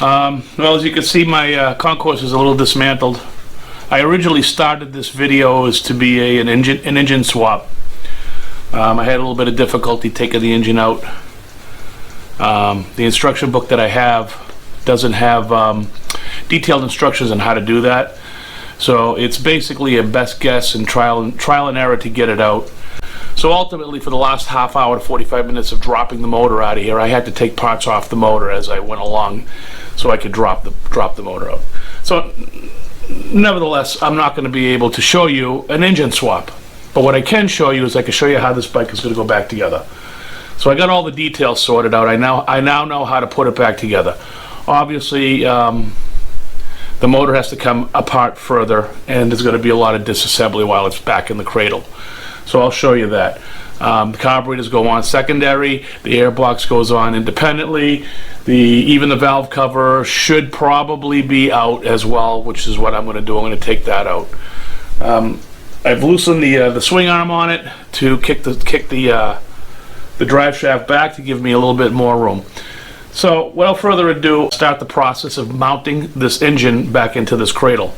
Well, as you can see, my Concours is a little dismantled. I originally started this video as to be an engine swap. I had a little bit of difficulty taking the engine out. The instruction book that I have doesn't have detailed instructions on how to do that. So it's basically a best guess and trial and error to get it out. So ultimately, for the last half hour to 45 minutes of dropping the motor out of here, I had to take parts off the motor as I went along so I could drop the motor out. So nevertheless, I'm not going to be able to show you an engine swap. But what I can show you is I can show you how this bike is going to go back together. So I got all the details sorted out. I now know how to put it back together. Obviously, the motor has to come apart further, and there's going to be a lot of disassembly while it's back in the cradle. So I'll show you that. The carburetors go on secondary, the air box goes on independently, even the valve cover should probably be out as well, which is what I'm going to do. I'm going to take that out. I've loosened the swing arm on it to kick the drive shaft back to give me a little bit more room. So without further ado, start the process of mounting this engine back into this cradle.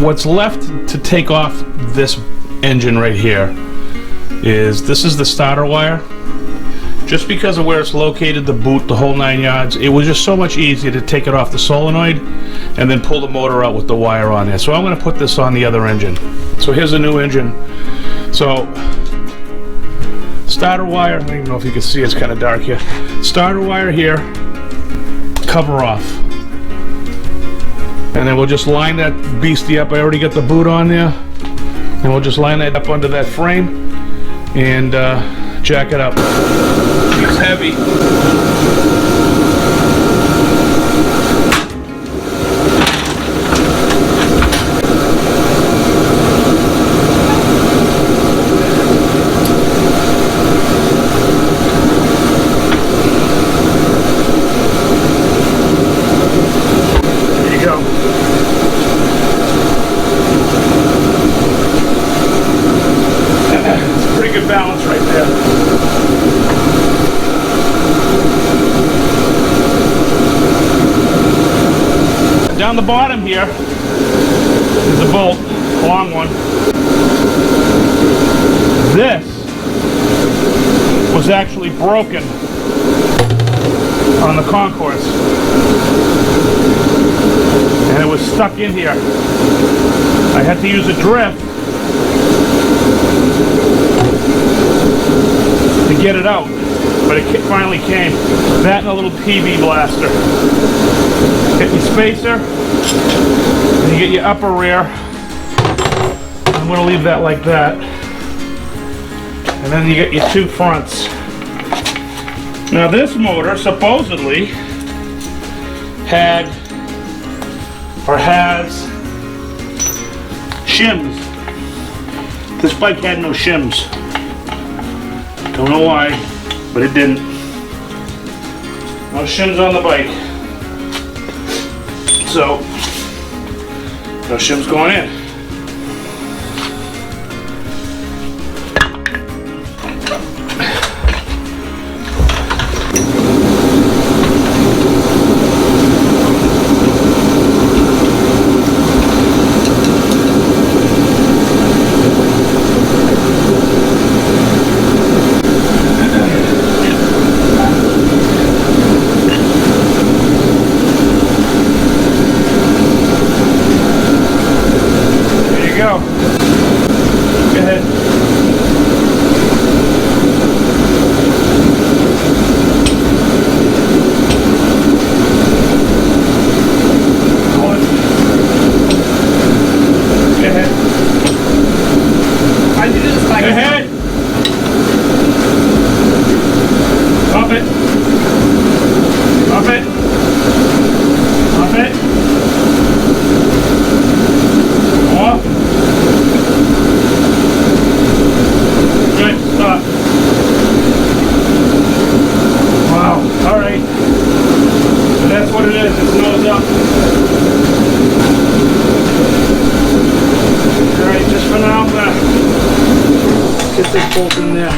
What's left to take off this engine right here is this is the starter wire. Just because of where it's located, the boot, the whole 9 yards, it was just so much easier to take it off the solenoid and then pull the motor out with the wire on there. So I'm going to put this on the other engine. So here's a new engine. So starter wire, I don't even know if you can see, it's kind of dark here. Starter wire here, cover off. And then we'll just line that beastie up. I already got the boot on there. And we'll just line that up under that frame and jack it up. It's heavy. Balance right there. And down the bottom here is a bolt, a long one. This was actually broken on the Concours, and it was stuck in here. I had to use a drift to get it out, but it finally came. That and a little PV blaster. Get your spacer, and you get your upper rear. I'm going to leave that like that. And then you get your two fronts. Now this motor supposedly had, or has, shims. This bike had no shims. Don't know why, but it didn't. No shims on the bike. So, no shims going in. this bolt in there.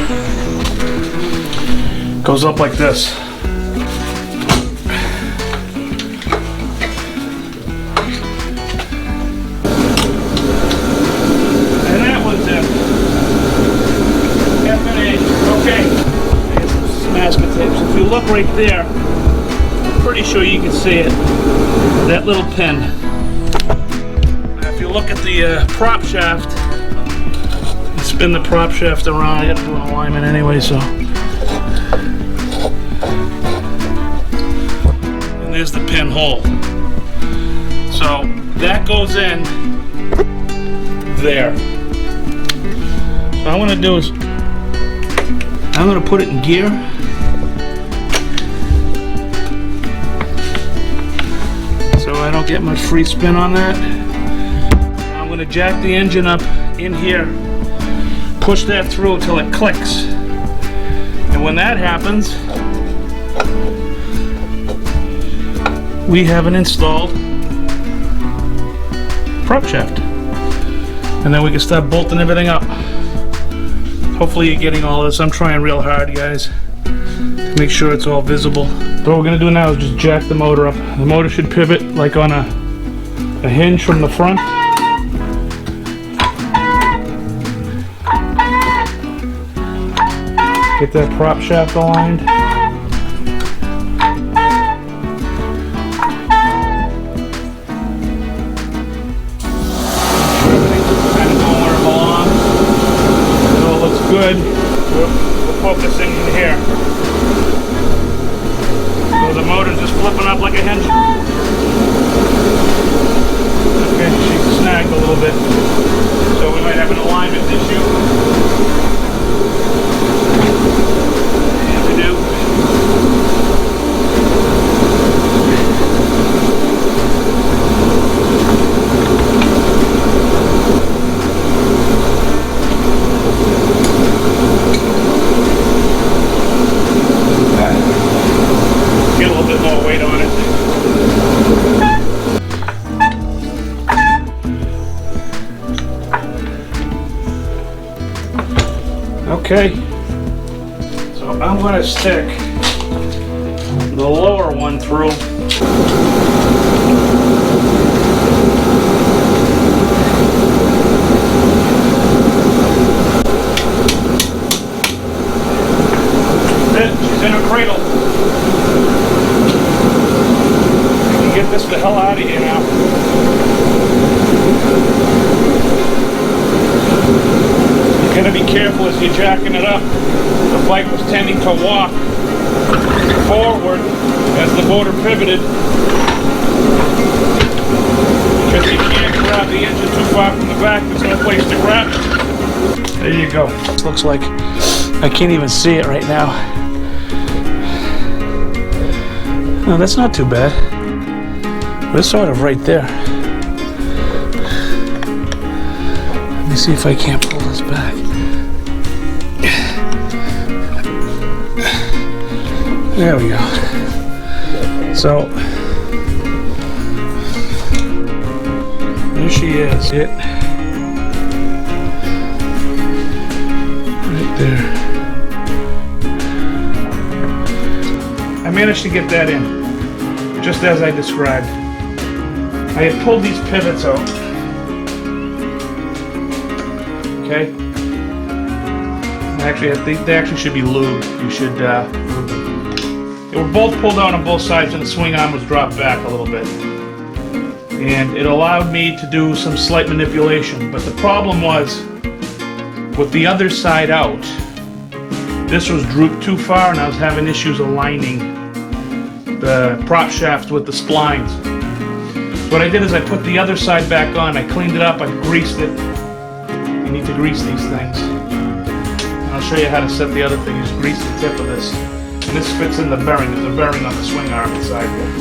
Goes up like this. look right there, I'm pretty sure you can see it. That little pin. Now, if you look at the prop shaft, you spin the prop shaft around. I got to do an alignment anyway, so. And there's the pinhole. So that goes in there. So what I'm going to do is I'm going to put it in gear. So I don't get much free spin on that. I'm going to jack the engine up in here, push that through until it clicks. And when that happens, we have an installed prop shaft. And then we can start bolting everything up. Hopefully you're getting all of this. I'm trying real hard, guys, to make sure it's all visible. So what we're going to do now is just jack the motor up. The motor should pivot like on a hinge from the front. Get that prop shaft aligned. Good. We're focusing in here. So the motor's just flipping up like a hinge. Okay, she snagged a little bit. So we might have an alignment issue. Yeah, we do. Get a little bit more weight on it. Okay, so I'm going to stick the lower one through. She's in her cradle. Get this the hell out of here now. You gotta be careful as you're jacking it up. The bike was tending to walk forward as the motor pivoted, because you can't grab the engine too far from the back. There's no place to grab it. There you go. It looks like I can't even see it right now. No, that's not too bad. It's sort of right there. Let me see if I can't pull this back. There we go. So there she is. It right there. I managed to get that in, just as I described. I had pulled these pivots out. Okay. Actually, they actually should be lubed. You should lube them. They were both pulled out on both sides, and the swing arm was dropped back a little bit. And it allowed me to do some slight manipulation. But the problem was, with the other side out, this was drooped too far, and I was having issues aligning the prop shaft with the splines. So what I did is I put the other side back on, I cleaned it up, I greased it. You need to grease these things. And I'll show you how to set the other thing. You just grease the tip of this. And this fits in the bearing. There's a bearing on the swing arm inside here.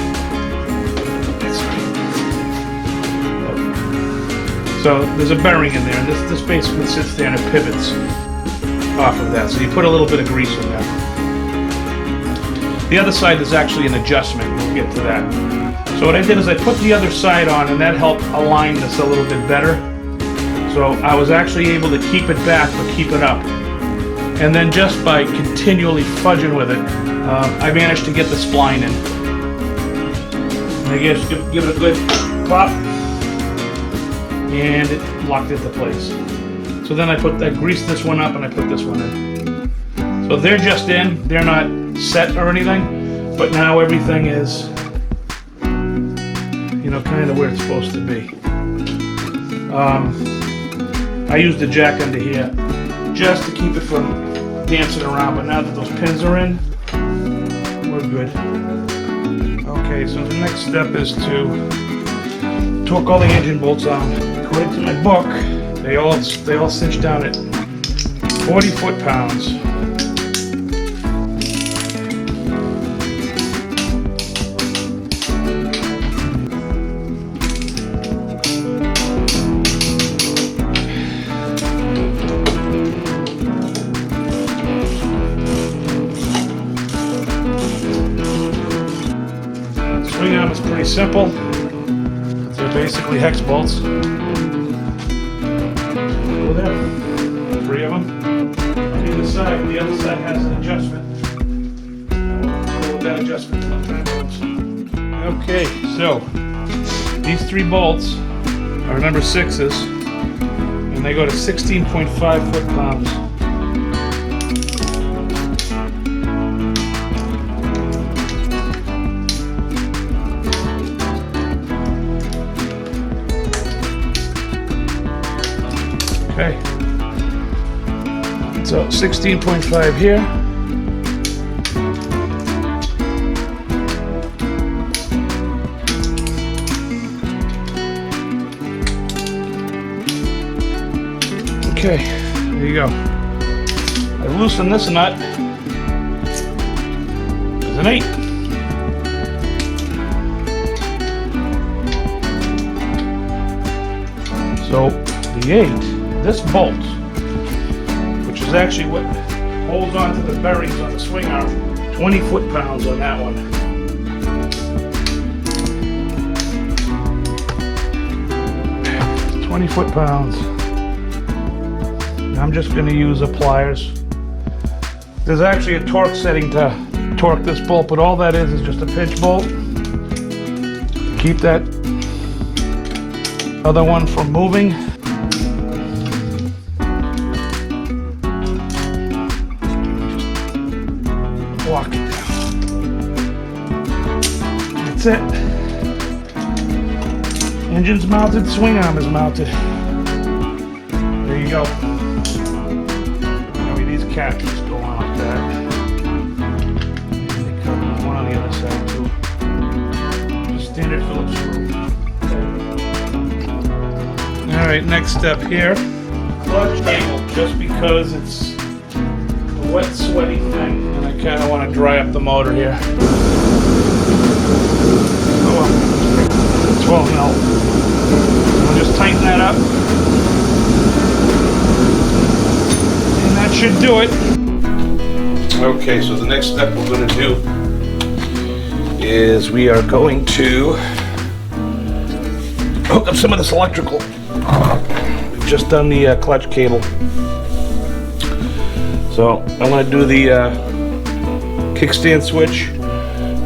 So there's a bearing in there, and this basically sits there and it pivots off of that. So you put a little bit of grease in there. The other side is actually an adjustment. We'll get to that. So what I did is I put the other side on, and that helped align this a little bit better. So I was actually able to keep it back, but keep it up. And then just by continually fudging with it, I managed to get the spline in. And I guess give it a good pop, and it locked into place. So then I greased this one up and I put this one in. So they're just in, they're not set or anything, but now everything is, you know, kind of where it's supposed to be. I used the jack under here just to keep it from dancing around, but now that those pins are in, we're good. Okay, so the next step is to torque all the engine bolts on. According to my book, they all cinch down at 40 foot-pounds. Swing arm is pretty simple. They're basically hex bolts. Go there. 3 of them. On either side. The other side has an adjustment. Go with that adjustment. Okay, so these 3 bolts are number 6s, and they go to 16.5 foot-pounds. Okay, so 16.5 here. Okay, there you go. I loosened this nut. There's an 8. So the 8. This bolt, which is actually what holds on to the bearings on the swing arm, 20 foot-pounds on that one. $20 foot-pounds. I'm just going to use the pliers. There's actually a torque setting to torque this bolt, but all that is just a pinch bolt. Keep that other one from moving. Walk it down. That's it. Engine's mounted, swing arm is mounted. There you go. Now these captures go on like that. And they come with one on the other side too. Just standard Phillips screw. Alright, next step here. Clutch cable, just because it's a wet, sweaty thing. I kind of want to dry up the motor here. Oh well, 12 mil. We'll just tighten that up. And that should do it. Okay, so the next step we're going to do is we are going to hook up some of this electrical. We've just done the clutch cable. So I'm going to do the kickstand switch.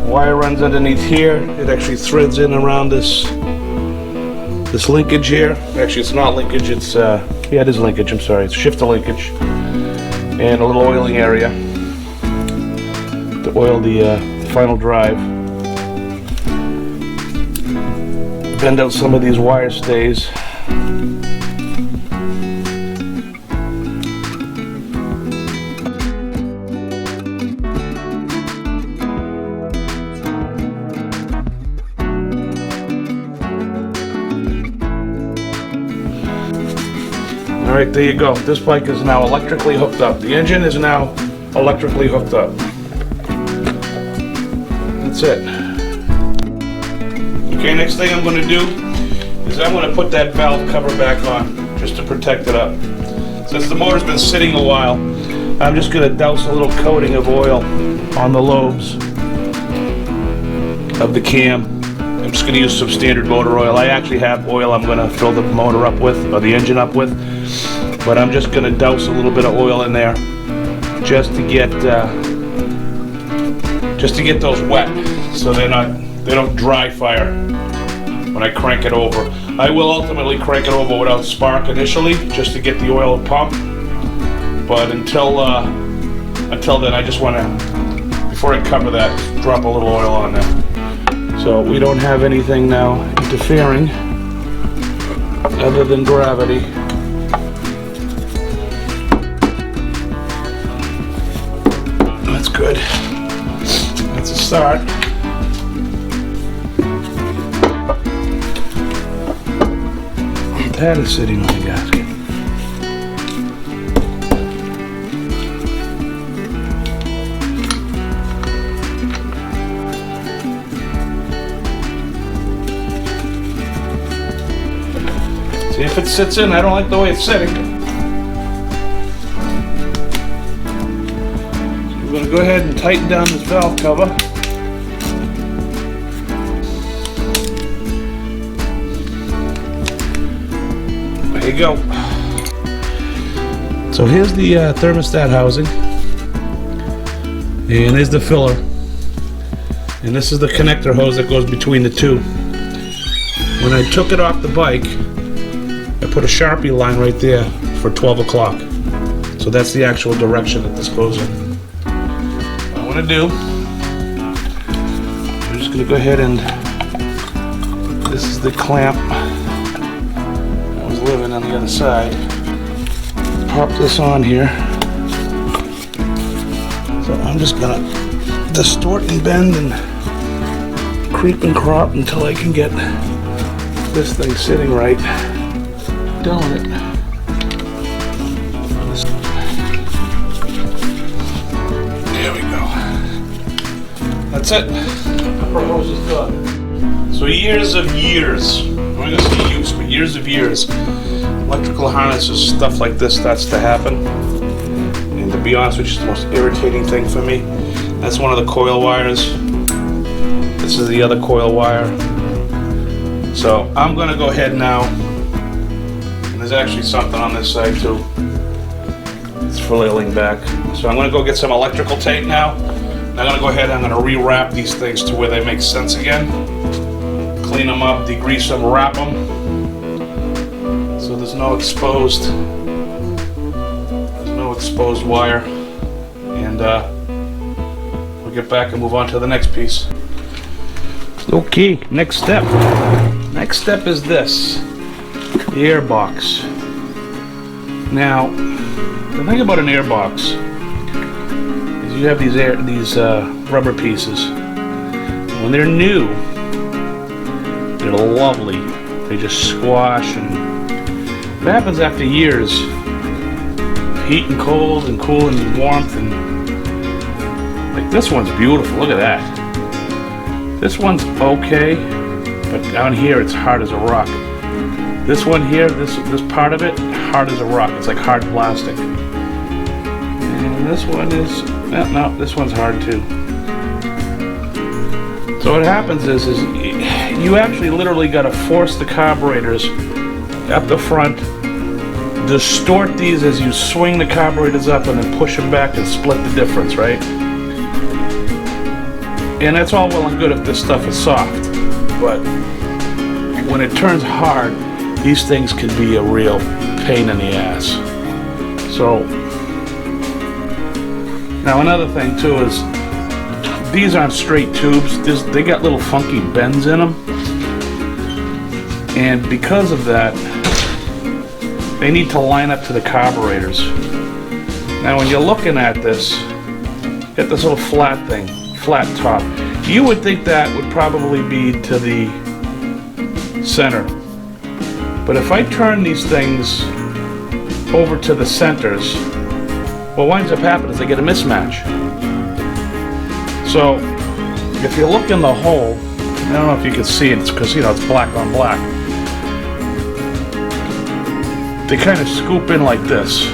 Wire runs underneath here. It actually threads in around this linkage here. Actually, it's not linkage. It's yeah, it is linkage. I'm sorry. It's shifter linkage and a little oiling area to oil the final drive. Bend out some of these wire stays. Alright, there you go. This bike is now electrically hooked up. The engine is now electrically hooked up. That's it. Okay, next thing I'm going to do is I'm going to put that valve cover back on just to protect it up. Since the motor's been sitting a while, I'm just going to douse a little coating of oil on the lobes of the cam. I'm just going to use some standard motor oil. I actually have oil I'm going to fill the motor up with, or the engine up with, but I'm just going to douse a little bit of oil in there just to get those wet, so they don't dry fire when I crank it over. I will ultimately crank it over without spark initially, just to get the oil pump. But until until then, I just want to, before I cover that, drop a little oil on there. So we don't have anything now interfering other than gravity. That's good. That's a start. That is sitting on the gasket. See if it sits in. I don't like the way it's sitting. So we're going to go ahead and tighten down this valve cover. There you go. So here's the thermostat housing, and there's the filler, and this is the connector hose that goes between the two. When I took it off the bike, I put a Sharpie line right there for 12 o'clock. So that's the actual direction that this goes in. What I want to do, I'm just going to go ahead and, this is the clamp. I was living on the other side. Pop this on here. So I'm just going to distort and bend and creep and crop until I can get this thing sitting right. Down it. There we go. That's it. Upper hose is done. So years, I'm not gonna say use, but years, electrical harnesses, stuff like this starts to happen. And to be honest with you, it's the most irritating thing for me. That's one of the coil wires. This is the other coil wire. So I'm gonna go ahead now. There's actually something on this side too. It's flailing back. So I'm going to go get some electrical tape now. I'm going to go ahead and I'm going to rewrap these things to where they make sense again. Clean them up, degrease them, wrap them. So there's no exposed wire. And we'll get back and move on to the next piece. Okay, next step. Next step is this. The air box. Now, the thing about an air box is you have these rubber pieces. When they're new, they're lovely. They just squash, and what happens after years, heat and cold and cool and warmth, and like this one's beautiful. Look at that. This one's okay, but down here it's hard as a rock. This one here, this part of it, hard as a rock. It's like hard plastic. And this one is, no, this one's hard too. So what happens is you actually literally got to force the carburetors up the front, distort these as you swing the carburetors up, and then push them back and split the difference, right? And that's all well and good if this stuff is soft, but when it turns hard, these things can be a real pain in the ass. So, now another thing too is, these aren't straight tubes. They got little funky bends in them. And because of that, they need to line up to the carburetors. Now when you're looking at this, get this little flat thing, flat top. You would think that would probably be to the center. But if I turn these things over to the centers, what winds up happening is they get a mismatch. So if you look in the hole, I don't know if you can see it, it's because it's black on black. They kind of scoop in like this.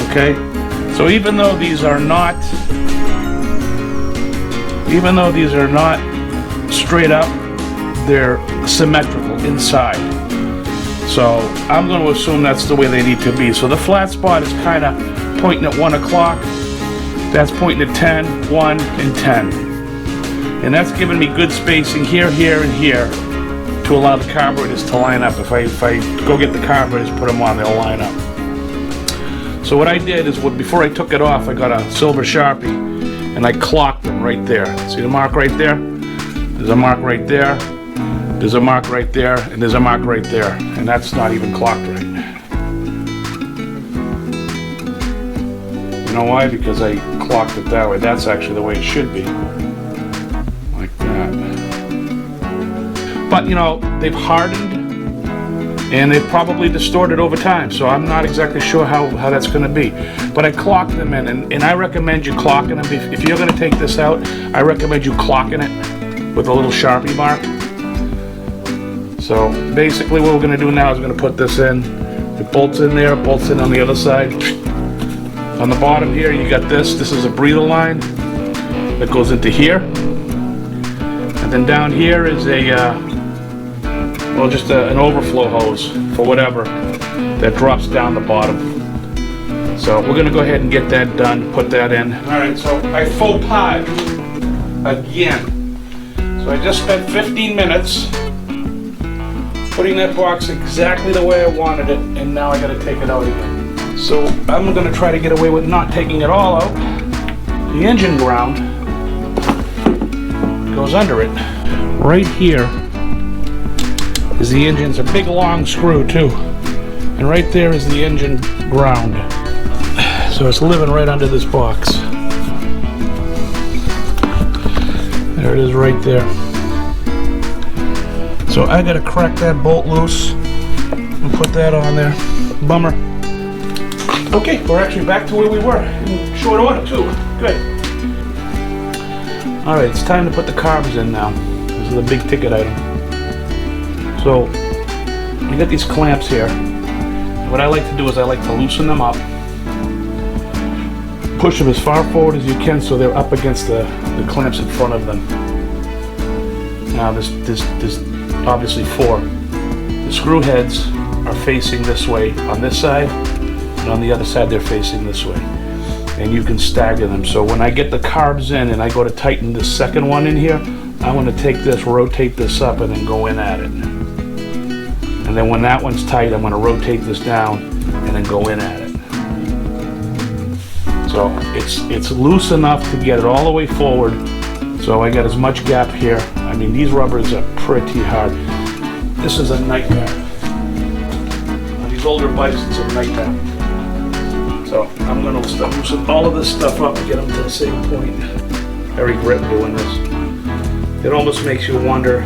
Okay? So even though these are not straight up, they're symmetrical inside. So I'm going to assume that's the way they need to be. So the flat spot is kind of pointing at 1 o'clock. That's pointing at 10, 1, and 10. And that's giving me good spacing here, here, and here to allow the carburetors to line up. If I go get the carburetors, put them on, they'll line up. So what I did is, before I took it off, I got a silver Sharpie and I clocked them right there. See the mark right there? There's a mark right there. There's a mark right there, and there's a mark right there. And that's not even clocked right. You know why? Because I clocked it that way. That's actually the way it should be. Like that. But you know, they've hardened and they've probably distorted over time, so I'm not exactly sure how that's going to be. But I clocked them in, and I recommend you clocking them. If you're going to take this out, I recommend you clocking it with a little Sharpie mark. So basically what we're going to do now is we're going to put this in. It bolts in there, bolts in on the other side. On the bottom here you got this. This is a breather line that goes into here. And then down here is just an overflow hose for whatever that drops down the bottom. So we're going to go ahead and get that done, put that in. Alright, so I faux pas again. So I just spent 15 minutes putting that box exactly the way I wanted it, and now I got to take it out again. So I'm going to try to get away with not taking it all out. The engine ground goes under it. Right here is the engine's a big long screw too, and right there is the engine ground. So it's living right under this box. There it is right there. So I gotta crack that bolt loose and put that on there. Bummer. Okay, we're actually back to where we were in short order too. Good. Alright, it's time to put the carbs in now. This is a big ticket item. So, you got these clamps here. What I like to do is I like to loosen them up. Push them as far forward as you can so they're up against the clamps in front of them. Now there's obviously four. The screw heads are facing this way on this side, and on the other side they're facing this way. And you can stagger them. So when I get the carbs in and I go to tighten this second one in here, I'm going to take this, rotate this up, and then go in at it. And then when that one's tight, I'm going to rotate this down and then go in at it. So it's loose enough to get it all the way forward. So I got as much gap here. I mean, these rubbers are pretty hard. This is a nightmare. On these older bikes, it's a nightmare. So I'm going to loosen all of this stuff up and get them to the same point. Very grit doing this. It almost makes you wonder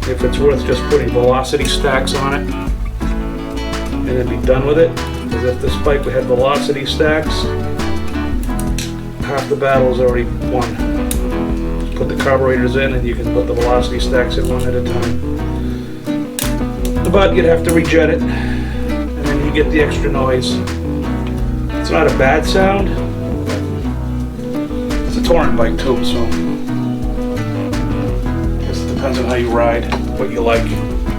if it's worth just putting velocity stacks on it and then be done with it. Because if this bike had velocity stacks, half the battle is already won. Just put the carburetors in and you can put the velocity stacks in one at a time. But you'd have to rejet it, and then you get the extra noise. It's not a bad sound. It's a touring bike too, so depends on how you ride, what you like.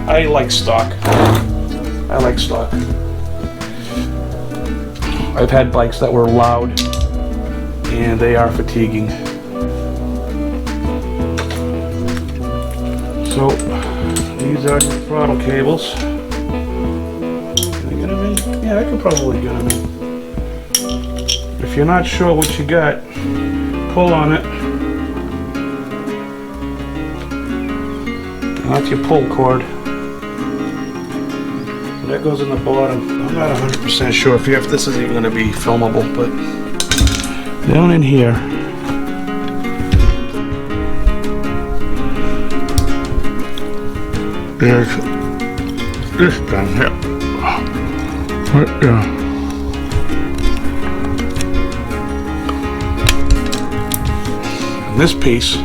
I like stock. I like stock. I've had bikes that were loud and they are fatiguing. So these are the throttle cables. Can I get them in? Yeah, I could probably get them in. If you're not sure what you got, pull on it. That's your pull cord. That goes in the bottom. I'm not 100% sure if this is even going to be filmable, but down in here, there's this down here. Right there. And this piece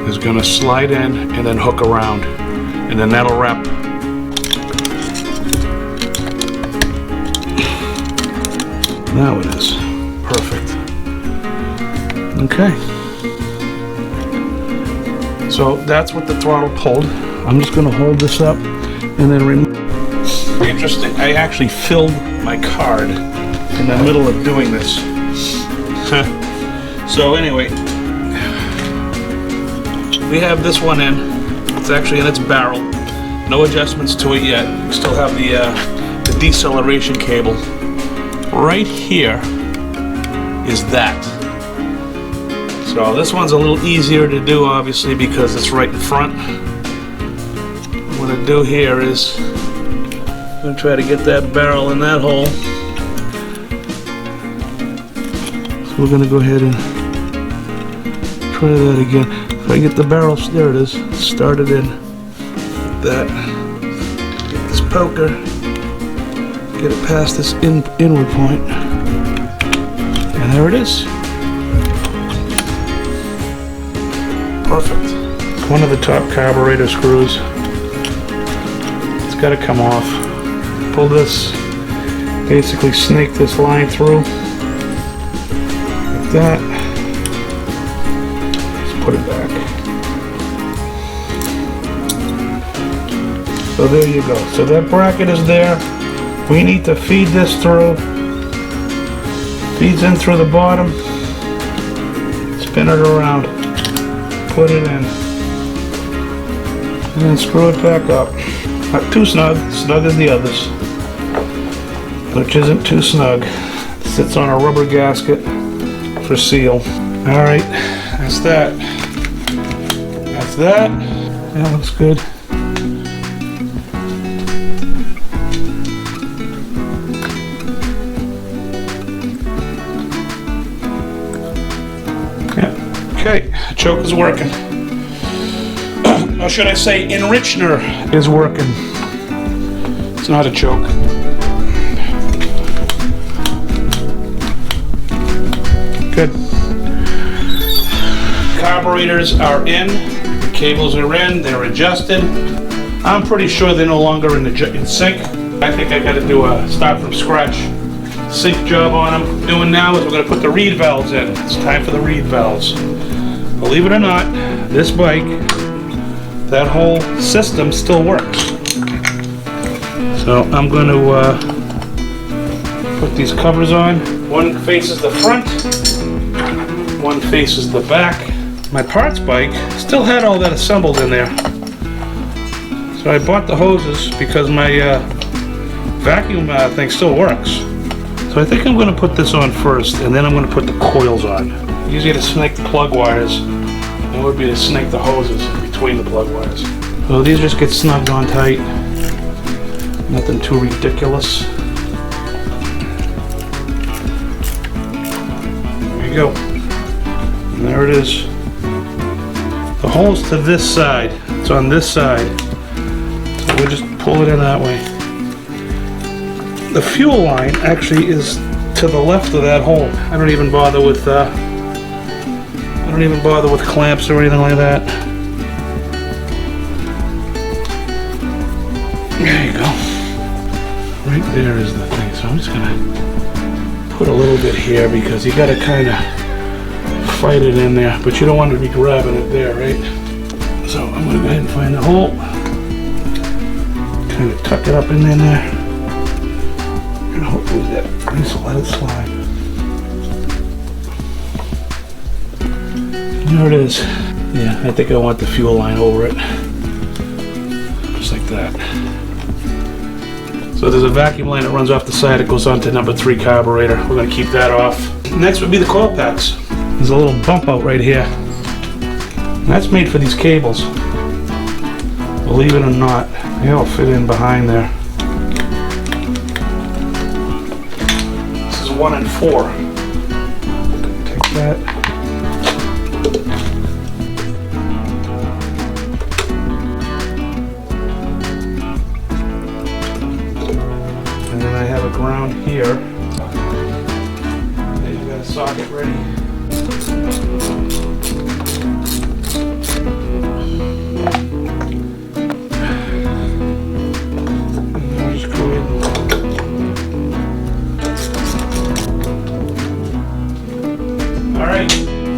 is going to slide in and then hook around, and then that'll wrap. Now it is perfect. Okay, so that's what the throttle pulled. I'm just going to hold this up and then remove. Interesting, I actually filled my card in the middle of doing this. So anyway, we have this one in. It's actually in its barrel. No adjustments to it yet. We still have the deceleration cable right here is that. So this one's a little easier to do, obviously, because it's right in front. What I'm gonna do here is I'm gonna try to get that barrel in that hole. So we're gonna go ahead and try that again. If I get the barrel, there it is, started in like that. Get this poker, get it past this inward point, and there it is. Perfect. One of the top carburetor screws. It's got to come off. Pull this, basically snake this line through like that. Just put it back. So there you go. So that bracket is there. We need to feed this through. Feeds in through the bottom. Spin it around. Put it in. And then screw it back up. Not too snug. Snug as the others. Which isn't too snug. It sits on a rubber gasket for seal. Alright, that's that. That's that. That looks good. Okay, the choke is working. Or should I say, enrichener is working. It's not a choke. Good. Carburetors are in. The cables are in. They're adjusted. I'm pretty sure they're no longer in sync. I think I got to do a start from scratch sync job on them. What we're doing now is we're going to put the reed valves in. It's time for the reed valves. Believe it or not, this bike, that whole system still works. So I'm going to put these covers on. One faces the front, one faces the back. My parts bike still had all that assembled in there. So I bought the hoses because my vacuum thing still works. So I think I'm going to put this on first, and then I'm going to put the coils on. Easier to snake the plug wires than it would be to snake the hoses between the plug wires. So these just get snugged on tight. Nothing too ridiculous. There you go. And there it is. The hole's to this side. It's on this side. So we'll just pull it in that way. The fuel line actually is to the left of that hole. I don't even bother with clamps or anything like that. There you go. Right there is the thing. So I'm just gonna put a little bit here because you gotta kind of fight it in there, but you don't want to be grabbing it there, right? So I'm gonna go ahead and find the hole. Kind of tuck it up in there. And hopefully that just let it slide. There it is. Yeah, I think I want the fuel line over it. Just like that. So there's a vacuum line that runs off the side. It goes on to number 3 carburetor. We're going to keep that off. Next would be the coil packs. There's a little bump out right here. And that's made for these cables. Believe it or not, they all fit in behind there. This is 1 and 4. Take that. And then I have a ground here. Then you got a socket ready.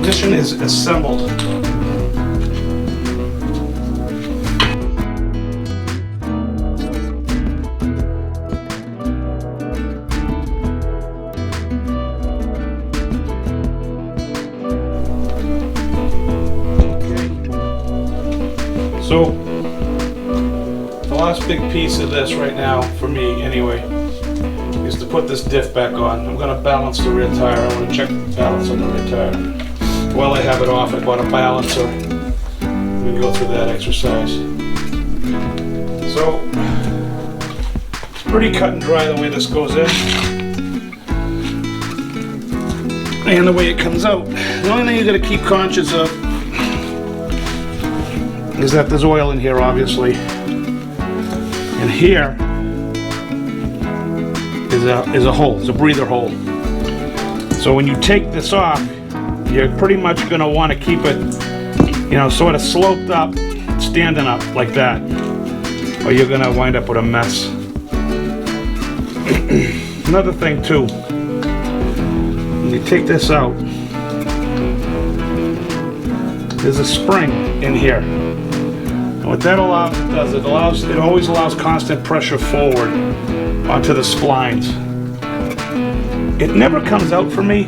Ignition is assembled. So the last big piece of this right now, for me anyway, is to put put this diff back on. I'm gonna balance the rear tire. I wanna check the balance on the rear tire. While I have it off, I bought a balancer. We can go through that exercise. So, it's pretty cut and dry the way this goes in. And the way it comes out. The only thing you gotta keep conscious of is that there's oil in here, obviously. And here is a hole, it's a breather hole. So when you take this off, you're pretty much gonna wanna keep it, you know, sort of sloped up, standing up like that, or you're gonna wind up with a mess. Another thing too, when you take this out, there's a spring in here. And what that does, it always allows constant pressure forward onto the splines. It never comes out for me.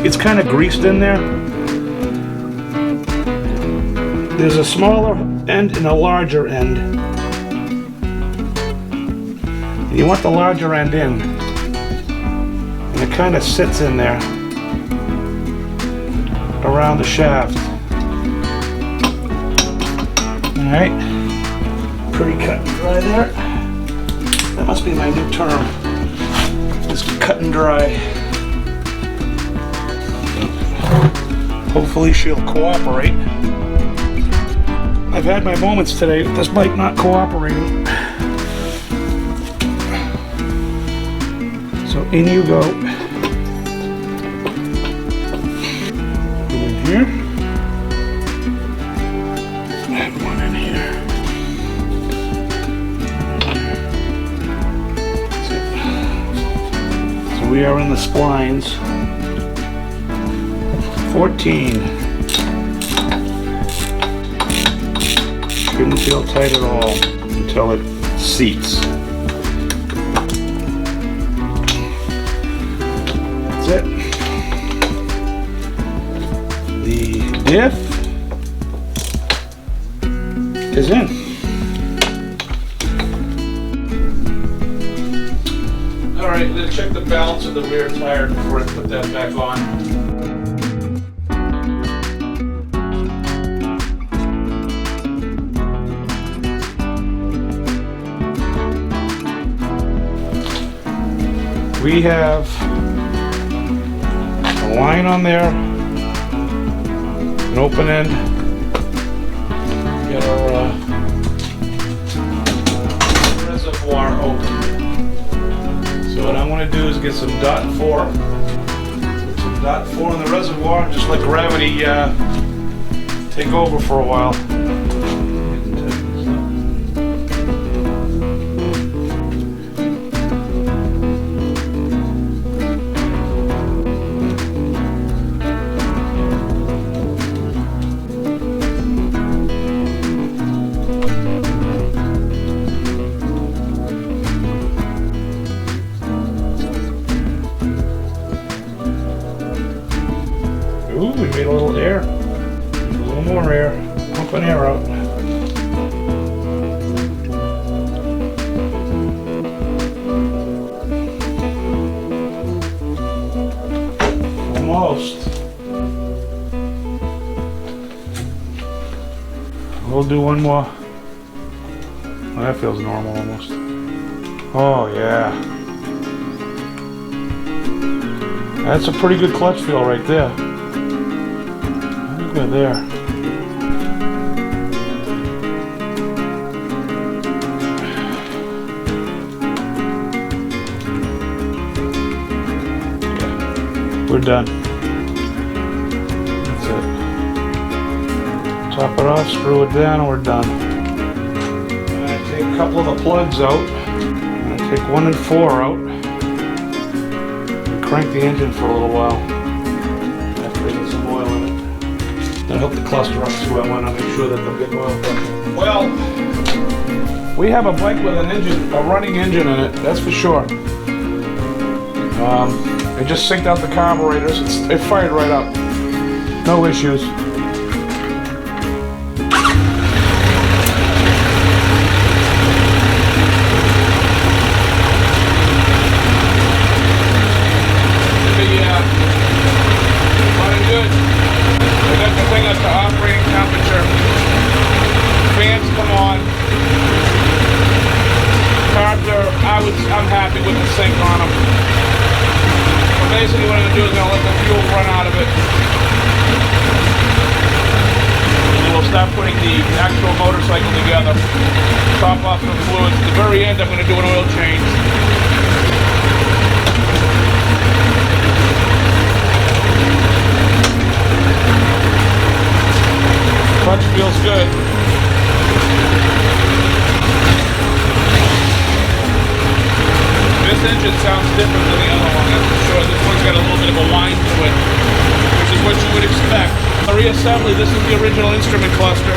It's kind of greased in there. There's a smaller end and a larger end. And you want the larger end in. And it kind of sits in there around the shaft. Alright, pretty cut and dry there. That must be my new term. It's cut and dry. Hopefully she'll cooperate. I've had my moments today with this bike not cooperating. So in you go. In here. And one in here. So we are in the splines. 14. Shouldn't feel tight at all until it seats. That's it. The diff is in. Alright, let's check the balance of the rear tire before I put that back on. We have a line on there, an open end. Get our reservoir open. So what I want to do is get some .4. Put some .4 in the reservoir, just let gravity take over for a while. Ooh, we made a little air. A little more air. Pumping air out. Almost. We'll do one more. Oh, that feels normal almost. Oh, yeah. That's a pretty good clutch feel right there. Good there. Yeah, we're done. That's it. Top it off, screw it down, and we're done. I'm going to take a couple of the plugs out. I'm going to take 1 and 4 out. And crank the engine for a little while. After I get some oil in it. I hook the cluster up too. I want to make sure that they'll get oil pressure. Well, we have a bike with an engine, a running engine in it, that's for sure. I just synced out the carburetors. It fired right up. No issues. sink on them. So basically what I'm going to do is I'm going to let the fuel run out of it. And we'll start putting the actual motorcycle together. Top off some fluids. At the very end I'm going to do an oil change. Clutch feels good. This engine sounds different than the other one, that's for sure. This one's got a little bit of a whine to it, which is what you would expect. The Reassembly, this is the original instrument cluster.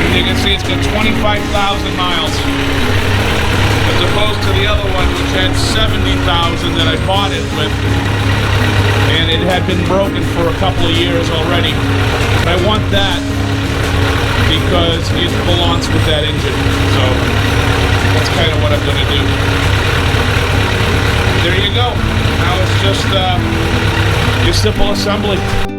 And you can see it's got 25,000 miles. As opposed to the other one, which had 70,000 that I bought it with. And it had been broken for a couple of years already. But I want that because it belongs with that engine. So that's kind of what I'm going to do. There you go. Now it's just your simple assembly.